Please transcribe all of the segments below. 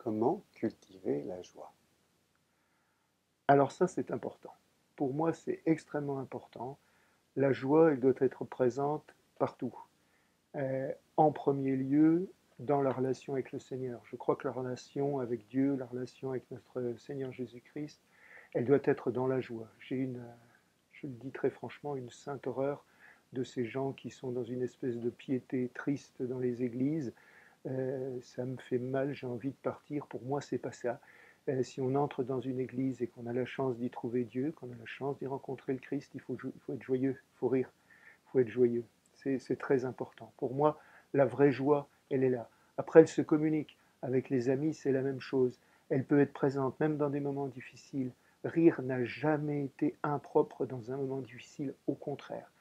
Comment cultiver la joie? Alors ça, c'est important. Pour moi, c'est extrêmement important. La joie, elle doit être présente partout. En premier lieu, dans la relation avec le Seigneur. Je crois que la relation avec Dieu, la relation avec notre Seigneur Jésus-Christ, elle doit être dans la joie. Je le dis très franchement, une sainte horreur de ces gens qui sont dans une espèce de piété triste dans les églises. Ça me fait mal, j'ai envie de partir. Pour moi, c'est pas ça. Si on entre dans une église et qu'on a la chance d'y trouver Dieu, qu'on a la chance d'y rencontrer le Christ, il faut être joyeux, il faut rire, il faut être joyeux. C'est très important. Pour moi, la vraie joie, elle est là. Après, elle se communique. Avec les amis, c'est la même chose. Elle peut être présente, même dans des moments difficiles. Rire n'a jamais été impropre dans un moment difficile, au contraire.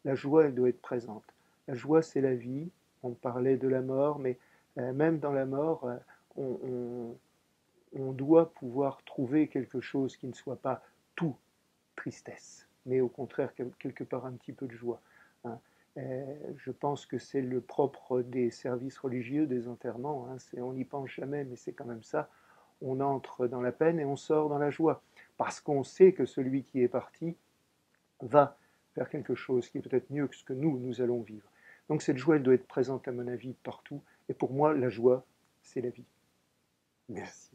La joie, elle doit être présente. La joie, c'est la vie. On parlait de la mort, mais même dans la mort, on, on, on doit pouvoir trouver quelque chose qui ne soit pas tout tristesse, mais au contraire quelque part un petit peu de joie, hein. Je pense que c'est le propre des services religieux, des enterrements, hein. On n'y pense jamais, mais c'est quand même ça. On entre dans la peine et on sort dans la joie, parce qu'on sait que celui qui est parti va faire quelque chose qui est peut-être mieux que ce que nous allons vivre. Donc cette joie, elle doit être présente à mon avis partout, et pour moi, la joie, c'est la vie. Merci.